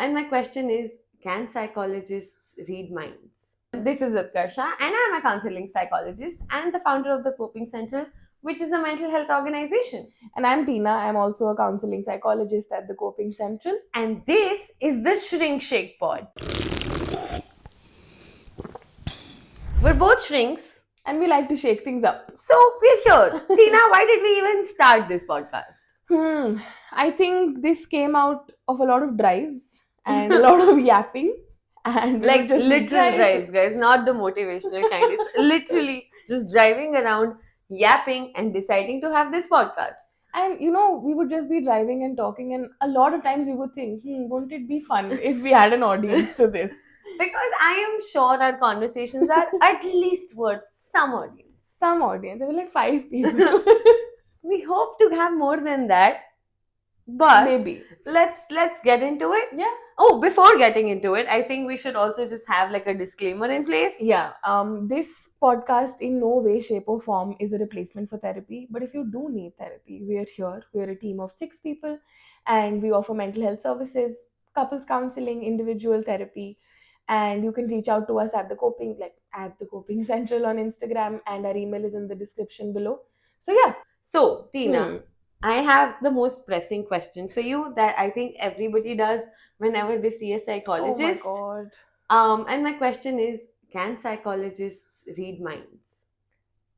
And my question is, can psychologists read minds? This is Utkarsha, and I'm a counseling psychologist and the founder of the Coping Central, which is a mental health organization. And I'm Tina. I'm also a counseling psychologist at the Coping Central. And this is the Shrink Shake Pod. We're both shrinks, and we like to shake things up. So we're here. Tina, why did we even start this podcast? I think this came out of a lot of drives and a lot of yapping. And like just literal drives, guys, not the motivational kind. It's literally just driving around, yapping, and deciding to have this podcast. And we would just be driving and talking, and a lot of times we would think, wouldn't it be fun if we had an audience to this? Because I am sure our conversations are at least worth some audience. Some audience. There were like 5 people. We hope to have more than that. But maybe. Let's get into it. Yeah. Oh, before getting into it, I think we should also just have like a disclaimer in place. Yeah. This podcast in no way, shape or form is a replacement for therapy. But if you do need therapy, we're here. We're a team of 6 people and we offer mental health services, couples counseling, individual therapy. And you can reach out to us at the Coping Central on Instagram, and our email is in the description below. So yeah. So Tina, I have the most pressing question for you that I think everybody does whenever they see a psychologist. Oh my God. And my question is, can psychologists read minds?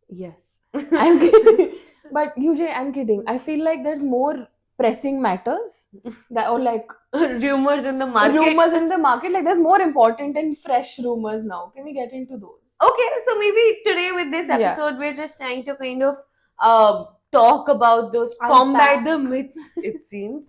Yes. I'm kidding. But UJ, I'm kidding. I feel like there's more pressing matters that, or like rumors in the market. Like there's more important and fresh rumors now. Can we get into those? Okay, so maybe today with this episode, we're just trying to kind of talk about those, combat the myths, it seems.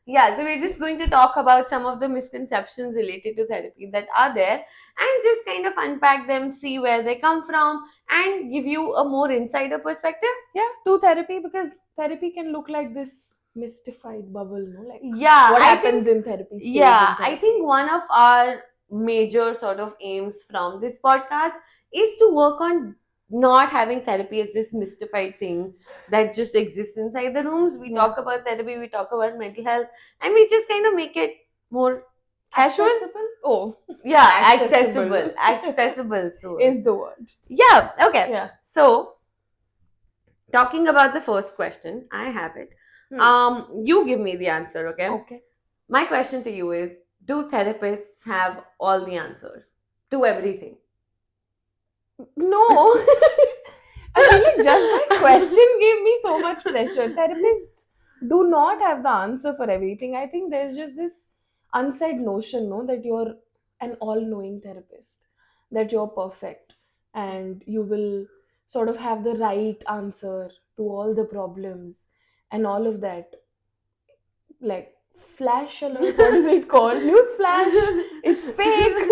Yeah, so we're just going to talk about some of the misconceptions related to therapy that are there and just kind of unpack them, see where they come from, and give you a more insider perspective. Yeah, to therapy, because therapy can look like this mystified bubble, no? Like, yeah, what happens in therapy? Yeah, I think one of our major sort of aims from this podcast is to work on not having therapy as this mystified thing that just exists inside the rooms. We talk about therapy, we talk about mental health, and we just kind of make it more casual. Accessible? Oh. Yeah, accessible. Accessible is the word. Yeah, okay. Yeah. So, talking about the first question, I have it. You give me the answer, okay? Okay. My question to you is, do therapists have all the answers to everything? No. I feel like just that question gave me so much pressure. Therapists do not have the answer for everything. I think there's just this unsaid notion, no, that you're an all-knowing therapist, that you're perfect and you will sort of have the right answer to all the problems and all of that. Like, flash alert, what is it called? News flash. It's fake.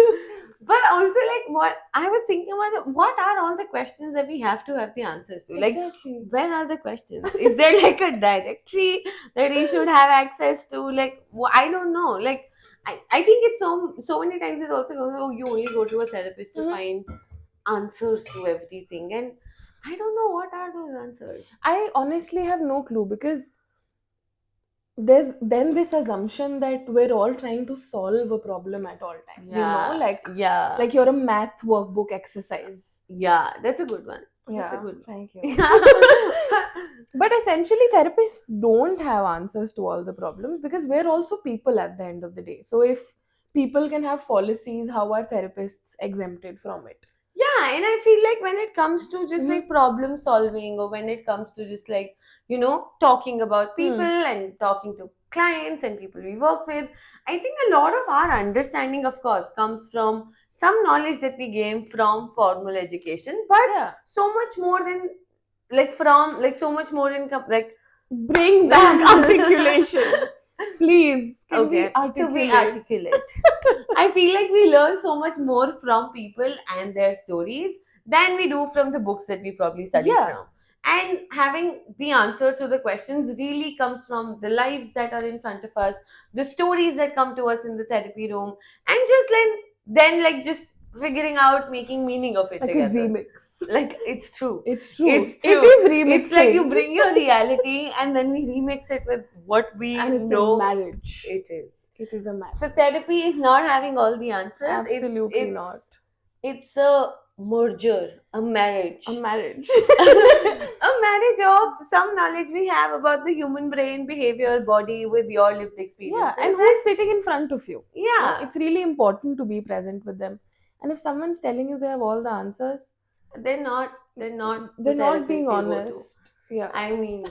But also, like, what I was thinking about, what are all the questions that we have to have the answers to? Like, exactly. Where are the questions? Is there like a directory that we should have access to? Like, I don't know. Like, I think it's so many times it also goes, oh, you only go to a therapist to find answers to everything. And I don't know, what are those answers? I honestly have no clue, because there's then this assumption that we're all trying to solve a problem at all times. Like you're a math workbook exercise. Yeah, that's a good one. Yeah, that's a good one. Thank you. But essentially, therapists don't have answers to all the problems, because we're also people at the end of the day. So if people can have policies, how are therapists exempted from it? Yeah, and I feel like when it comes to just like problem solving, or when it comes to just like, talking about people and talking to clients and people we work with, I think a lot of our understanding, of course, comes from some knowledge that we gain from formal education, but so much more than so much more in bring back articulation. Please, to be articulate. I feel like we learn so much more from people and their stories than we do from the books that we probably study from. And having the answers to the questions really comes from the lives that are in front of us, the stories that come to us in the therapy room, and just then just figuring out, making meaning of it like together. A remix. Like, it's true. It's true. It is remixing. It's like you bring your reality and then we remix it with what we and it's know. a marriage. It is. It is a marriage. So therapy is not having all the answers. Absolutely it's, not. It's a merger, a marriage. A marriage. A marriage of some knowledge we have about the human brain, behavior, body with your lived Yeah, experiences. and who's sitting in front of you? Yeah. It's really important to be present with them. And if someone's telling you they have all the answers, They're not the they're not therapist being you go to. honest. Yeah. I mean,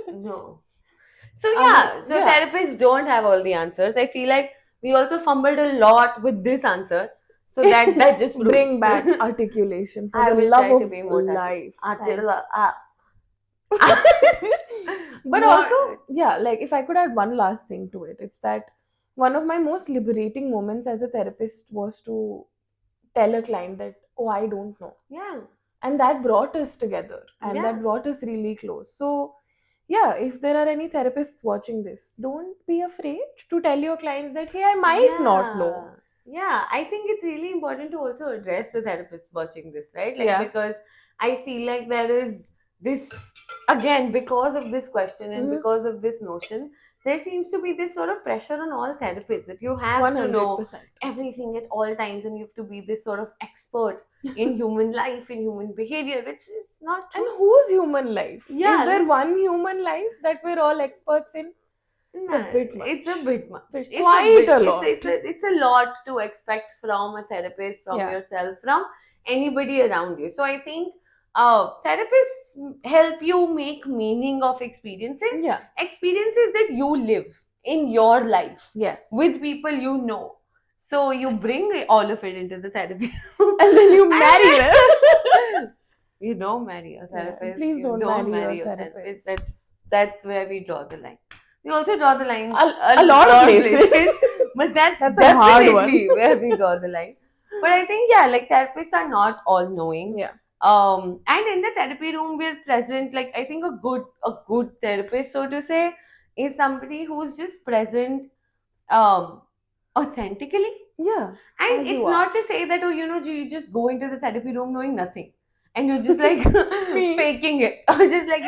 no. So I mean, yeah. therapists don't have all the answers. I feel like we also fumbled a lot with this answer. So that just proves. Bring back articulation for I the will love try to of be more life. But More- also, yeah, like if I could add one last thing to it, it's that one of my most liberating moments as a therapist was to tell a client that, oh, I don't know. Yeah. And that brought us together and Yeah. that brought us really close. So, yeah, if there are any therapists watching this, don't be afraid to tell your clients that, hey, I might not know. Yeah, I think it's really important to also address the therapists watching this, right? Like, Yeah. because I feel like there is this, again, because of this question and Mhm. because of this notion, there seems to be this sort of pressure on all therapists that you have to know 100%. everything at all times and you have to be this sort of expert in human life, in human behavior, which is not And true. whose human life? Yeah, Is there like- one human life that we're all experts in? Nah, bit much. It's a bit much. It's It's quite a lot. It's a lot to expect from a therapist, from Yeah. yourself, from anybody around you. So I think therapists help you make meaning of experiences, Yeah. experiences that you live in your life Yes. with people you know. So you bring all of it into the therapy room. And then you marry them. You don't marry a therapist. please You don't marry a your therapist. That's where we draw the line. We also draw the line A lot of places. but that's That's a hard definitely where we draw the line. But I think like therapists are not all knowing. Yeah. And in the therapy room we're present. Like I think a good therapist, so to say, is somebody who's just present authentically. Yeah. And As it's you are. not to say that you just go into the therapy room knowing nothing and you're just like Me. faking it, or just like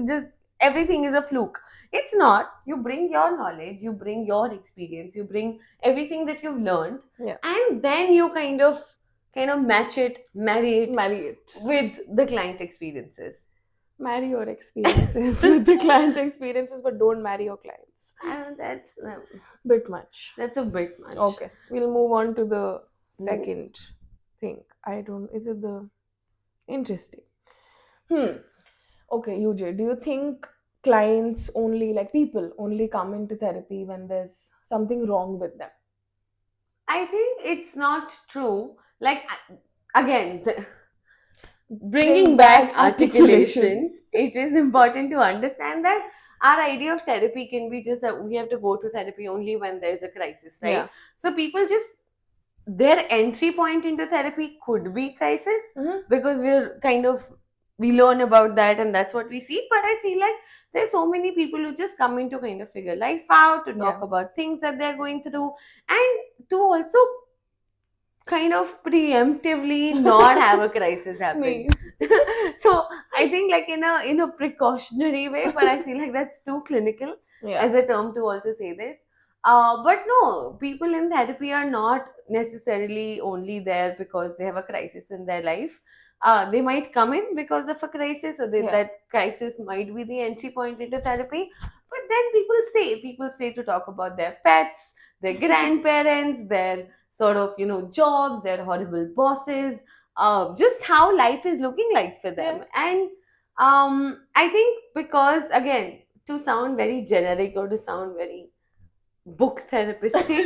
just everything is a fluke. It's not. You bring your knowledge, you bring your experience, you bring everything that you've learned, Yeah. and then you kind of match it, marry it with the client experiences. Marry your experiences with the client's experiences, but don't marry your clients. That's Bit a bit much. Okay. We'll move on to the second thing. Is it the interesting? Okay, UJ, do you think clients only, like people only come into therapy when there's something wrong with them? I think it's not true. Like, again, bringing back articulation, it is important to understand that our idea of therapy can be just that we have to go to therapy only when there's a crisis, right? Yeah. So people just, their entry point into therapy could be crisis, Mhm. because we learn about that and that's what we see. But I feel like there's so many people who just come in to kind of figure life out, to talk Yeah. about things that they're going through, and to also kind of preemptively not have a crisis happen. Me. So I think like in a precautionary way, but I feel like that's too clinical Yeah. as a term to also say this. But no, people in therapy are not necessarily only there because they have a crisis in their life. They might come in because of a crisis, or Yeah. that crisis might be the entry point into therapy. But then people stay to talk about their pets, their grandparents, their sort of jobs, their horrible bosses, just how life is looking like for them. And I think because, again, to sound very generic or to sound very book therapist-y,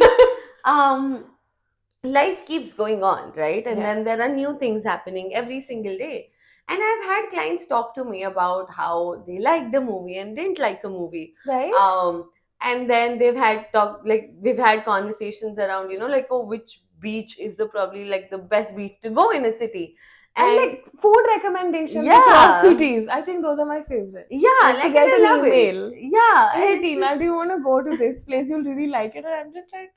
life keeps going on, right? And Yeah. then there are new things happening every single day. And I've had clients talk to me about how they liked a movie and didn't like a movie. Right? And then we've had conversations around, like, oh, which beach is probably like the best beach to go in a city. And like food recommendations Yeah. across cities. I think those are my favorite. Yeah, Like to like, get and I an love email. it. Yeah. Hey and Tina, do you want to go to this place? You'll really like it. And I'm just like,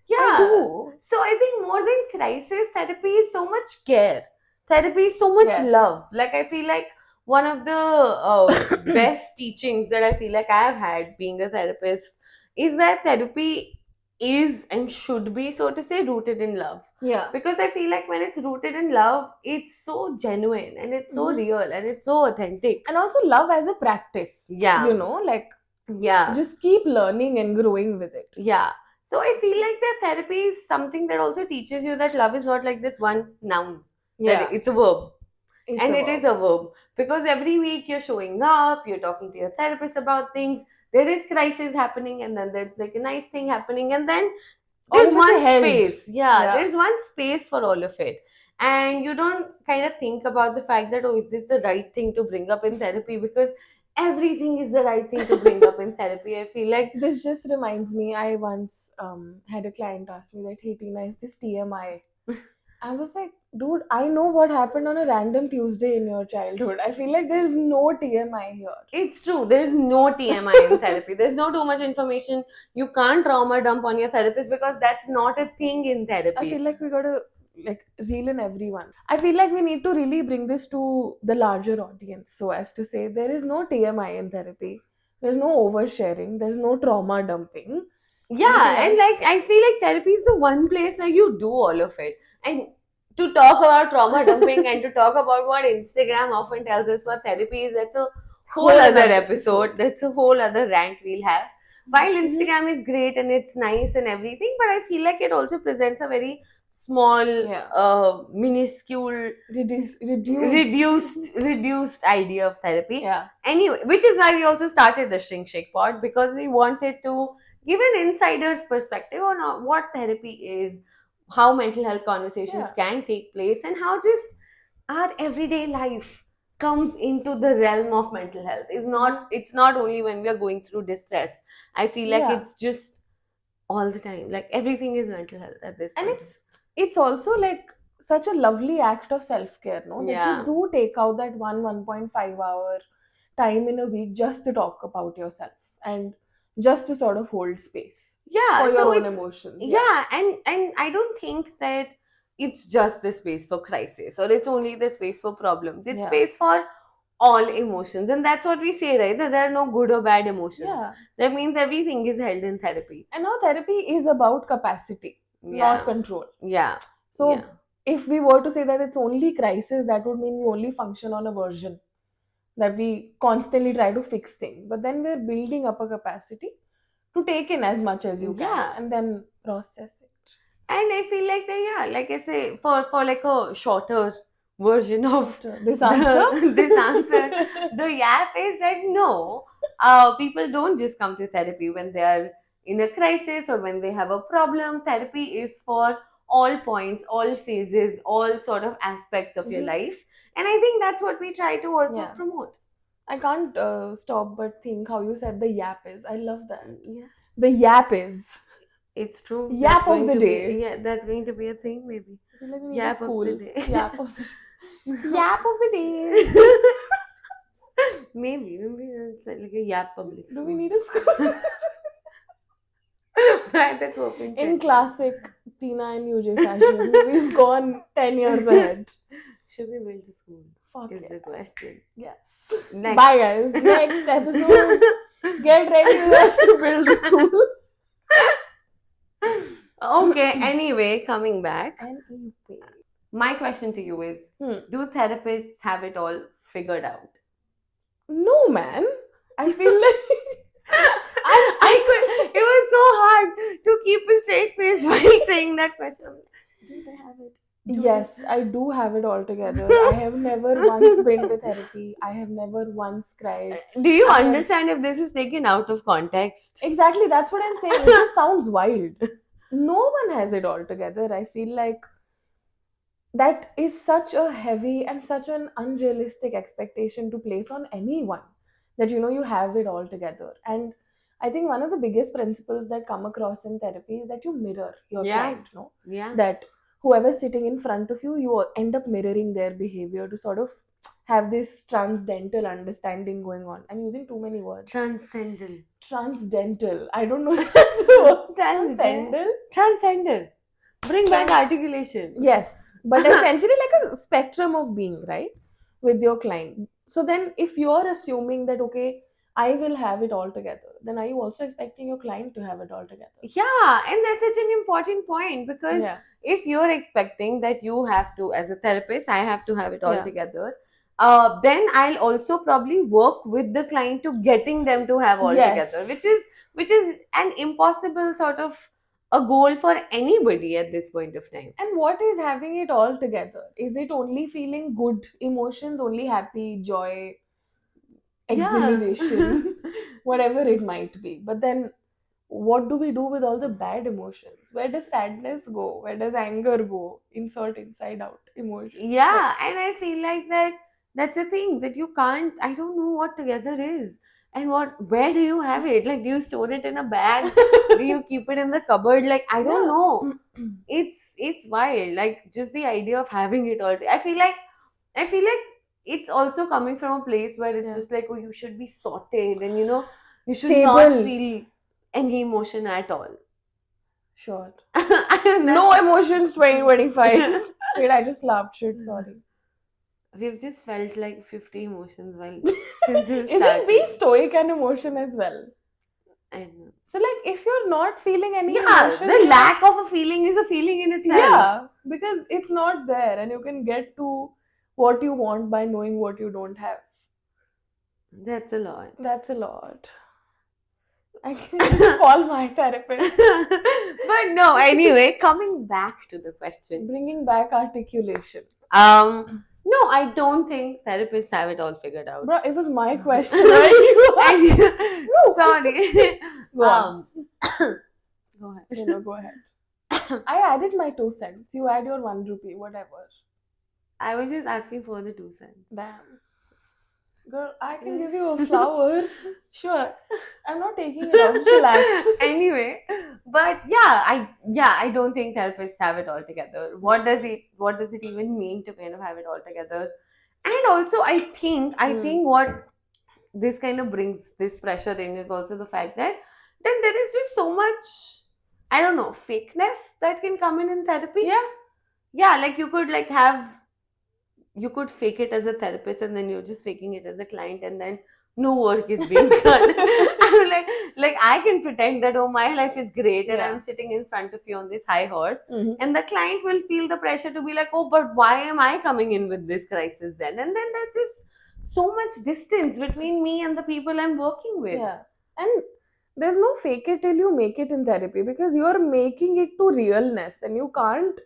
yeah. I do. So I think more than crisis, therapy is so much care. Therapy is so much Yes. love. Like, I feel like one of the best teachings that I feel like I've had being a therapist is that therapy is and should be, so to say, rooted in love. Yeah. Because I feel like when it's rooted in love, it's so genuine and it's so Mhm. real and it's so authentic. And also love as a practice. Yeah. You know, like Yeah. just keep learning and growing with it. Yeah. So I feel like that therapy is something that also teaches you that love is not like this one noun. Yeah. That it's a verb. It's And a it verb. is a verb. Because every week you're showing up, you're talking to your therapist about things, there is crisis happening, and then there's like a nice thing happening, and then All there's of it's one held. space. Yeah, Yeah. there's one space for all of it. And you don't kind of think about the fact that, oh, is this the right thing to bring up in therapy? Because everything is the right thing to bring up in therapy. I feel like This just reminds me, I once had a client ask me that, hey Tina, is this TMI? I was like, dude, I know what happened on a random Tuesday in your childhood. I feel like there's no TMI here. it's true. There's no TMI in therapy. There's no too much information. You can't trauma dump on your therapist because that's not a thing in therapy. I feel like we gotta like reel in everyone. I feel like we need to really bring this to the larger audience, so as to say there is no TMI in therapy. There's no oversharing. There's no trauma dumping. Yeah, and like I feel like therapy is the one place where you do all of it. And to talk about trauma dumping and to talk about what Instagram often tells us what therapy is, that's a whole other episode. That's a whole other rant we'll have. While Instagram is great and it's nice and everything, but I feel like it also presents a very small, minuscule, reduced idea of therapy. Yeah. Anyway, which is why we also started the Shrink Shake Pod, because we wanted to give an insider's perspective on what therapy is, how mental health conversations can take place, and how just our everyday life comes into the realm of mental health. It's not only when we are going through distress. I feel like it's just all the time. Like everything is mental health at this point. And it's also like such a lovely act of self-care, no? That you do take out that 1.5 hour time in a week just to talk about yourself and just to sort of hold space for your own emotions. Yeah, and I don't think that it's just the space for crisis or it's only the space for problems. It's space for all emotions, and that's what we say, right? That there are no good or bad emotions. That means everything is held in therapy. And now therapy is about capacity, not control. So if we were to say that it's only crisis, that would mean we only function on aversion, that we constantly try to fix things, but then we're building up a capacity to take in as much as you can and then process it. And I feel like that, like I say, for like a shorter version of this answer, the yap is that no, people don't just come to therapy when they are in a crisis or when they have a problem. Therapy is for all points, all phases, all sort of aspects of your life, and I think that's what we try to also promote. I can't stop but think how you said the yap is. I love that. Yeah, the yap is. It's true. Yap of the day. That's going to be a thing, maybe. Like yap of the day. Yap of the yap of the day. Maybe it's like a yap public school. Do we need a school? In classic Tina and UJ fashion, we've gone 10 years ahead. Should we build a school? Fuck is the question. Yes. Next. Bye guys. Next episode. Get ready with us to build a school. Okay, anyway, coming back. My question to you is, do therapists have it all figured out? No, man. I feel like it was so hard to keep a straight face while saying that question. Do they have it? Yes, I do have it all together. I have never once been to therapy. I have never once cried. Do you understand if this is taken out of context? Exactly, that's what I'm saying. It just sounds wild. No one has it all together. I feel like that is such a heavy and such an unrealistic expectation to place on anyone, that you have it all together. And I think one of the biggest principles that come across in therapy is that you mirror your client, no? That whoever's sitting in front of you, you end up mirroring their behavior to sort of have this transcendental understanding going on. I'm using too many words. Transcendental. I don't know if that's the word. Transcendental. Bring back articulation. Yes. But essentially like a spectrum of being, right? With your client. So then if you're assuming that, okay, I will have it all together, then are you also expecting your client to have it all together? Yeah, and that's such an important point because Yeah. if you're expecting that you have to, as a therapist, I have to have it all Yeah. together, then I'll also probably work with the client to getting them to have all Yes. together, which is an impossible sort of a goal for anybody at this point of time. And what is having it all together? Is it only feeling good emotions, only happy, joy, exhilaration, whatever it might be? But then what do we do with all the bad emotions? Where does sadness go? Where does anger go? Insert inside out emotion. Yeah, and I feel like that's the thing that you can't, I don't know what together is. And where do you have it? Like, do you store it in a bag? Do you keep it in the cupboard? Like, I don't know. It's wild. Like, just the idea of having it all. I feel like it's also coming from a place where it's Yeah. just like, oh, you should be sorted, and you should Stable. not feel any emotion at all. Sure. And No that's- emotions 2025. Wait, I just laughed shit, sorry. We've just felt like 50 emotions while since you Isn't started. being stoic an emotion as well? I know. So like if you're not feeling any Yeah, emotion, the lack of a feeling is a feeling in itself. yeah, because it's not there and you can get to what you want by knowing what you don't have. That's a lot. That's a lot. I can just call my therapist. But no, anyway, coming back to the question. Bringing back articulation. No, I don't think therapists have it all figured out. Bro, it was my question. Right? Sorry. Go on. Go ahead. Go ahead. I added my 2 cents. You add your 1 rupee, whatever. I was just asking for the 2 cents. Damn. Girl, I can give you a flower. Sure. I'm not taking it out. Relax. Anyway, but I don't think therapists have it all together. What does it even mean to kind of have it all together? And also, I think what this kind of brings this pressure in is also the fact that then there is just so much, I don't know, fakeness that can come in therapy. Yeah, like you could fake it as a therapist and then you're just faking it as a client and then no work is being done. I'm like I can pretend that, oh, my life is great and Yeah. I'm sitting in front of you on this high horse, Mhm. and the client will feel the pressure to be like, oh, but why am I coming in with this crisis then? And then there's just so much distance between me and the people I'm working with. Yeah. And there's no fake it till you make it in therapy because you're making it to realness and you can't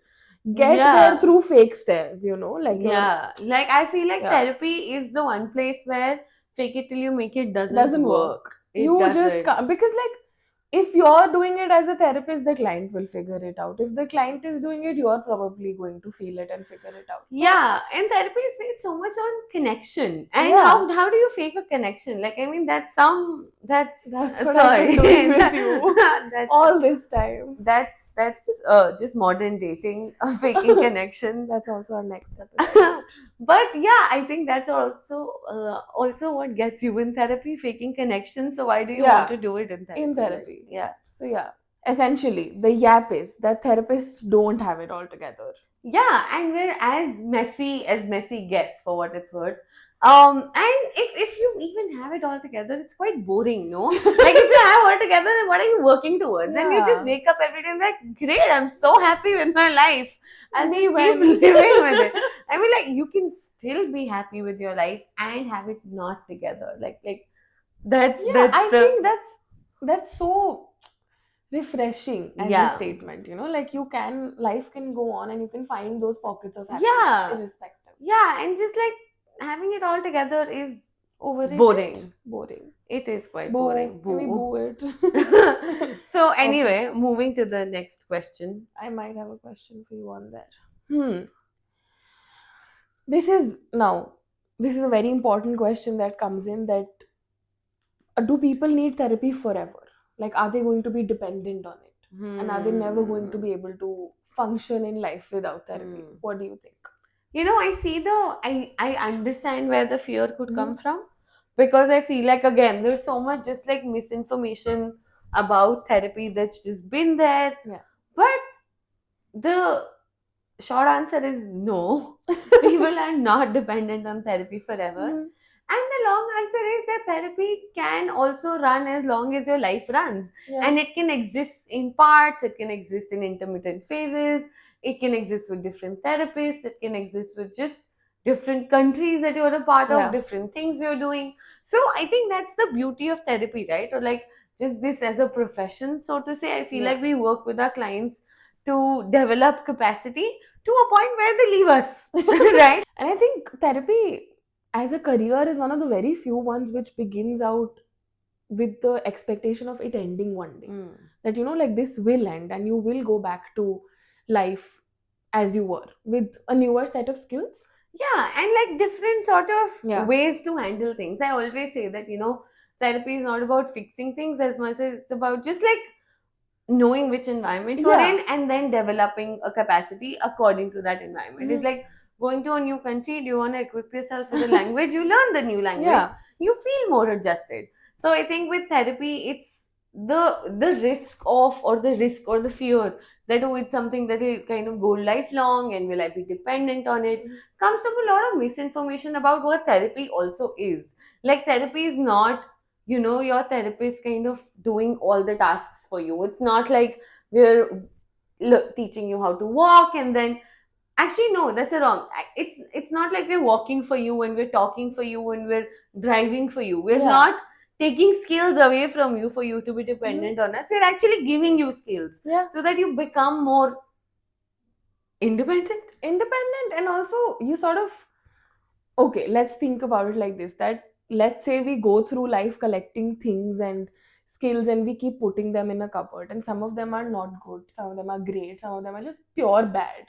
get Yeah. there through fake stairs, like you're- Yeah, like I feel like Yeah. therapy is the one place where fake it till you make it doesn't Doesn't work. It you just doesn't. can't, because like if you're doing it as a therapist, the client will figure it out. If the client is doing it, you're probably going to feel it and figure it out. So- Yeah, and therapy is based so much on connection. And Yeah. how do you fake a connection? Like, I mean, that's That's what sorry. I've been doing with you that's all this time. that's just modern dating, faking connection. That's also our next episode. But yeah, I think that's also what gets you in therapy, faking connection. So why do you Yeah. want to do it in therapy? In therapy. Yeah. So yeah, essentially the yap is that therapists don't have it all together. Yeah, and we're as messy gets, for what it's worth. And if you even have it all together, it's quite boring, no? Like, if you have all together, then what are you working towards? Then you Yeah. just wake up every day and like, great, I'm so happy with my life. I'll Me just when- keep living with it. I mean, like, you can still be happy with your life and have it not together. Like that's Yeah, I the think that's so refreshing as Yeah. a statement. Like life can go on and you can find those pockets of happiness Yeah. irrespective. yeah, and just like having it all together is Overrated. boring. Boring. It is quite Boo. boring. Can we Boo. boo it? So anyway, moving to the next question. I might have a question for you on there. This is a very important question that comes in, that do people need therapy forever? Like, are they going to be dependent on it? And are they never going to be able to function in life without therapy? Hmm. What do you think? I understand where the fear could come from, because I feel like, again, there's so much just like misinformation about therapy that's just been there. Yeah. But the short answer is no. People are not dependent on therapy forever. And the long answer is that therapy can also run as long as your life runs. Yeah. And it can exist in parts, it can exist in intermittent phases, it can exist with different therapists, it can exist with just different countries that you're a part of, Yeah. different things you're doing. So I think that's the beauty of therapy, right? Or like just this as a profession, so to say. I feel Yeah. like we work with our clients to develop capacity to a point where they leave us, right? And I think therapy as a career is one of the very few ones which begins out with the expectation of it ending one day. That, you know, like this will end and you will go back to life as you were with a newer set of skills. Yeah, and like different sort of Yeah. ways to handle things. I always say that, therapy is not about fixing things as much as it's about just like knowing which environment you're Yeah. in and then developing a capacity according to that environment. It's like going to a new country. Do you want to equip yourself with a language? You learn the new language. Yeah. You feel more adjusted. So I think with therapy, it's the risk of, or the risk or the fear that, oh, it's something that will kind of go lifelong and will I be dependent on it, comes from a lot of misinformation about what therapy also is. Like therapy is not, your therapist kind of doing all the tasks for you. It's not like we're teaching you how to walk and then, actually no, that's wrong. It's not like we're walking for you and we're talking for you and we're driving for you. We're Yeah. not taking skills away from you for you to be dependent on us. We're actually giving you skills Yeah. so that you become more independent. And also you sort of, okay, let's think about it like this, that let's say we go through life collecting things and skills and we keep putting them in a cupboard, and some of them are not good, some of them are great, some of them are just pure bad.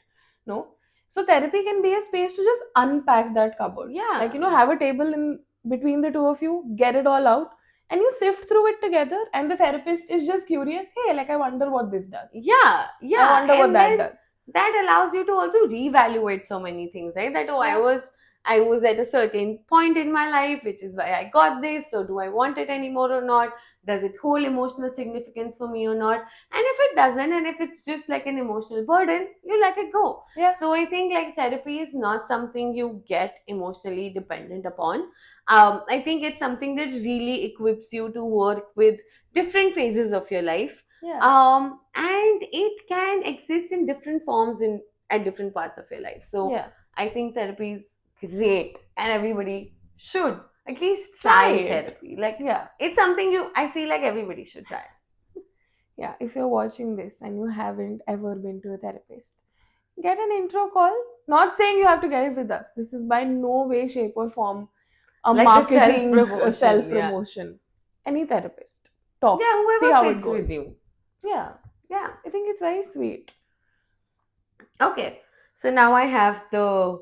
No, so therapy can be a space to just unpack that cupboard. Yeah. Like, have a table in between the two of you, get it all out, and you sift through it together, and the therapist is just curious, hey, like, I wonder what this does. Yeah. I wonder what And that then does. that allows you to also reevaluate so many things, right? That, oh, I was at a certain point in my life, which is why I got this. So do I want it anymore or not? Does it hold emotional significance for me or not? And if it doesn't, and if it's just like an emotional burden, you let it go. Yeah. So I think like therapy is not something you get emotionally dependent upon. I think it's something that really equips you to work with different phases of your life. Yeah. And it can exist in different forms at different parts of your life. So Yeah. I think therapy is great and everybody should at least Try try it. therapy. Like, Yeah. it's something I feel like everybody should try. Yeah, if you're watching this and you haven't ever been to a therapist, get an intro call. Not saying you have to get it with us. This is by no way, shape, or form a Like a marketing self-promotion, self-promotion. Any therapist. Talk. Yeah, whoever See how fits it goes. with you. Yeah. Yeah. I think it's very sweet. Okay. So now I have the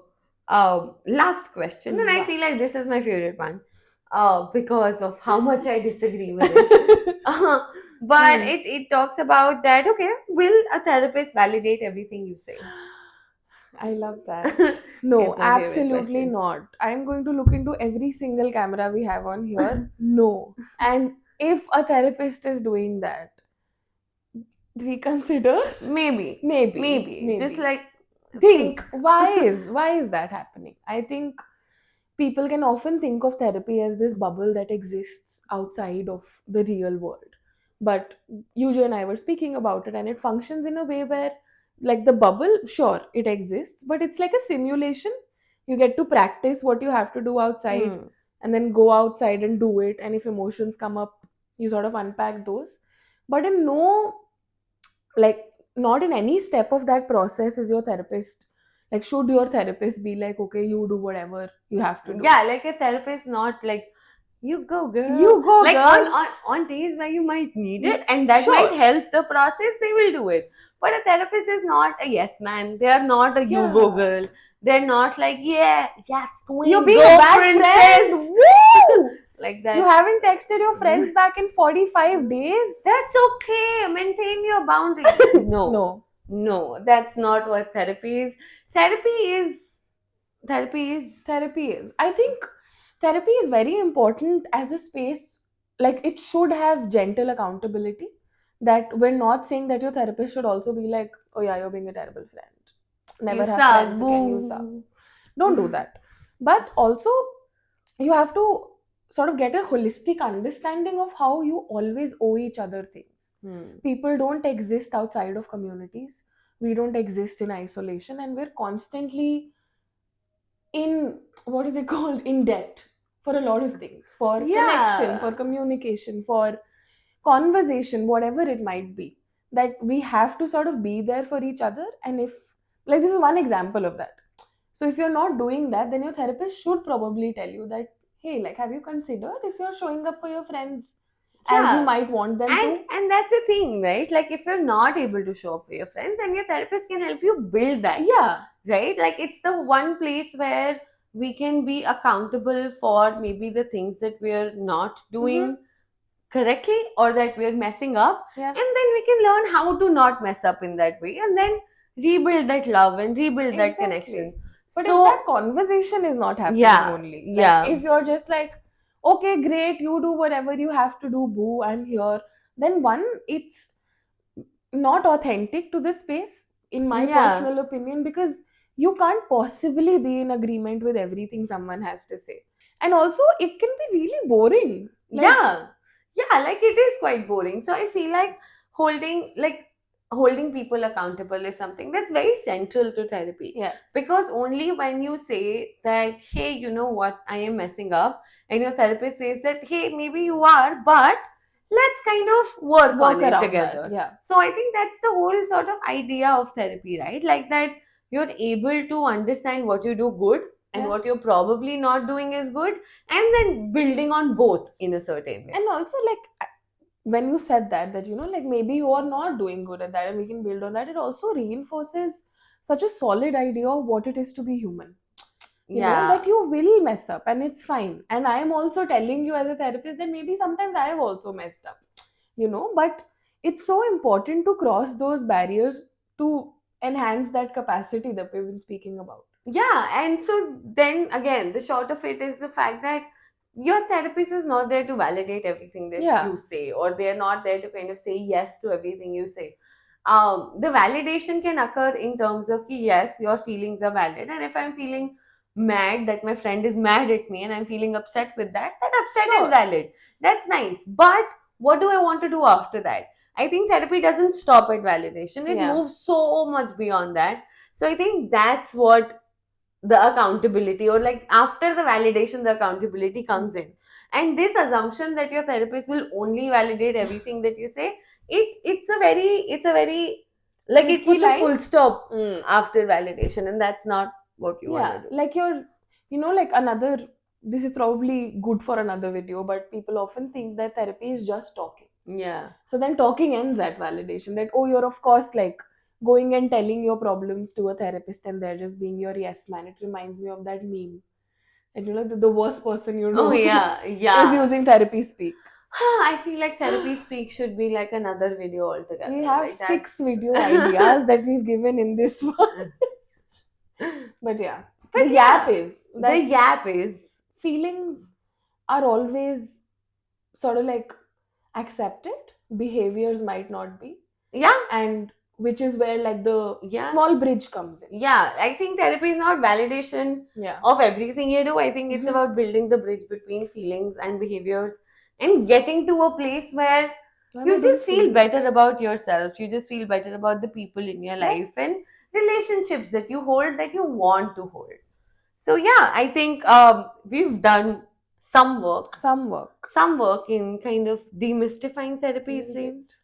last question, and I Yeah. feel like this is my favorite one because of how much I disagree with it. But it talks about that, okay, will a therapist validate everything you say? I love that. No, It's my favorite absolutely question. not. I'm going to look into every single camera we have on here. No. And if a therapist is doing that, reconsider. Maybe. Just like Think why is that happening? I think people can often think of therapy as this bubble that exists outside of the real world. But you and I were speaking about it, and it functions in a way where, like, the bubble, sure, it exists, but it's like a simulation. You get to practice what you have to do outside and then go outside and do it. And if emotions come up, you sort of unpack those. But in not in any step of that process is your therapist, like, should your therapist be like, okay, you do whatever you have to do. Yeah, like a therapist, not like, you go girl. You go, like girl. on days where you might need it and that Sure. might help the process, they will do it. But a therapist is not a yes man. They are not a you go Yeah. girl. They're not like, yes, queen, You're being go a bad princess. friend. Woo! Like that. You haven't texted your friends back in 45 days. That's okay. Maintain your boundaries. No, that's not what therapy is. Therapy is. I think therapy is very important as a space. Like, it should have gentle accountability. That we're not saying that your therapist should also be like, oh yeah, you're being a terrible friend. Never You have suck, friends again. You boo. suck. Don't do that. But also, you have to sort of get a holistic understanding of how you always owe each other things. People don't exist outside of communities. We don't exist in isolation, and we're constantly in, what is it called, in debt for a lot of things, for connection, for communication, for conversation, whatever it might be, that we have to sort of be there for each other. And if, like, this is one example of that. So if you're not doing that, then your therapist should probably tell you that, hey, like, have you considered if you're showing up for your friends as Yeah. you might want them to? And that's the thing, right? Like, if you're not able to show up for your friends, and your therapist can help you build that, Yeah, right? Like, it's the one place where we can be accountable for maybe the things that we're not doing correctly or that we're messing up. yeah. And then we can learn how to not mess up in that way, and then rebuild that love and rebuild that Exactly. connection. But So, if that conversation is not happening, Yeah, only, like, yeah. if you're just like, okay, great, you do whatever you have to do, boo, I'm here, then one, it's not authentic to the space, in my Yeah. personal opinion, because you can't possibly be in agreement with everything someone has to say. And also, it can be really boring. Like, Like, it is quite boring. So I feel like holding people accountable is something that's very central to therapy. yes. Because only when you say that, hey, you know what, I am messing up, and your therapist says that, hey, maybe you are, but let's kind of work on it around together. that. Yeah. So I think that's the whole sort of idea of therapy, right? Like, that you're able to understand what you do good and Yeah. what you're probably not doing is good, and then building on both in a certain way. And also, like, when you said that, you know, like, maybe you are not doing good at that and we can build on that, it also reinforces such a solid idea of what it is to be human. You know, that you will mess up and it's fine. And I am also telling you as a therapist that maybe sometimes I have also messed up, you know, but it's so important to cross those barriers to enhance that capacity that we've been speaking about. Yeah, and so then again, the short of it is the fact that your therapist is not there to validate everything that Yeah. you say, or they're not there to kind of say yes to everything you say. The validation can occur in terms of, yes, your feelings are valid, and if I'm feeling mad that my friend is mad at me and I'm feeling upset with that, that upset Sure. is valid. That's nice. But what do I want to do after that? I think therapy doesn't stop at validation, it Yeah. moves so much beyond that. So I think that's what the accountability, or like after the validation, the accountability comes in. And this assumption that your therapist will only validate everything that you say, it's a very like, it Tricky puts a line. full stop after validation, and that's not what you Yeah, want to do. like, you're, you know, like, another, this is probably good for another video, but people often think that therapy is just talking. Yeah. So then talking ends at validation, that, oh, you're of course like going and telling your problems to a therapist and they're just being your yes man. It reminds me of that meme. And you know, the worst person you know Oh yeah, is yeah. using therapy speak. I feel like therapy speak should be like another video altogether. We have Like, 6 that's- video ideas that we've given in this one. But yeah, But the yeah, gap is the that gap is feelings are always sort of like accepted, behaviors might not be, yeah. and which is where, like, the Yeah. small bridge comes in. Yeah, I think therapy is not validation Yeah. of everything you do. I think it's Mhm. about building the bridge between feelings and behaviors, and getting to a place where you just feel better about yourself. You just feel better about the people in your Yeah. life and relationships that you hold, that you want to hold. So yeah, I think we've done some work in kind of demystifying therapy, it seems.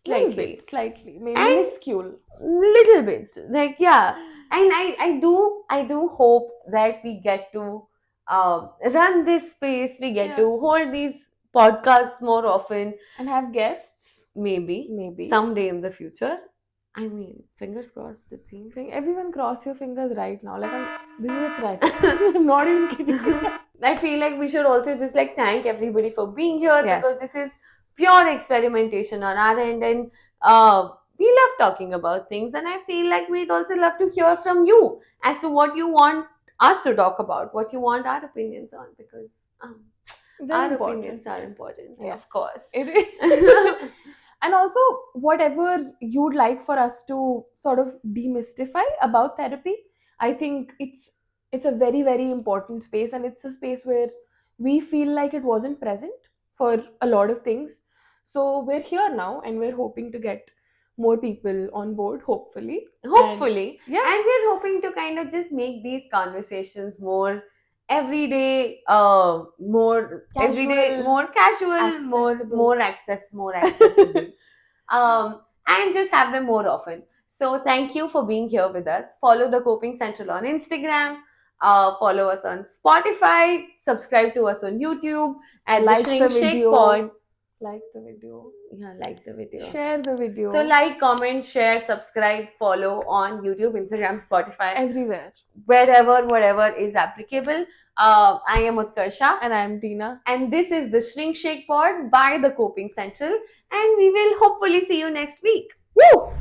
Slightly, maybe And- minuscule. Little bit, like, yeah. And I do hope that we get to run this space, we get Yeah. to hold these podcasts more often, And have guests, maybe maybe. someday in the future. I mean, fingers crossed, it seems. Everyone cross your fingers right now. Like, this is a threat. I'm not even kidding. I feel like we should also just like thank everybody for being here, Yes. because this is pure experimentation on our end, and we love talking about things, and I feel like we'd also love to hear from you as to what you want us to talk about, what you want our opinions on, because They're our important. opinions are important, Yes. of course. It is. And also, whatever you'd like for us to sort of demystify about therapy, I think it's a very, very important space, and it's a space where we feel like it wasn't present for a lot of things. So we're here now, and we're hoping to get more people on board, hopefully. Hopefully. Yeah. And we're hoping to kind of just make these conversations more everyday, more everyday, Casual, more casual, accessible. more accessible. And just have them more often. So thank you for being here with us. Follow the Coping Central on Instagram. Follow us on Spotify. Subscribe to us on YouTube at Like the the Shrink Shake video. Pod. Like the video. Yeah, like the video. Share the video. So like, comment, share, subscribe, follow on YouTube, Instagram, Spotify, everywhere. wherever, whatever is applicable. I am Utkarsha, And I'm Tina. and this is the Shrink Shake Pod by the Coping Central, and we will hopefully see you next week. Woo!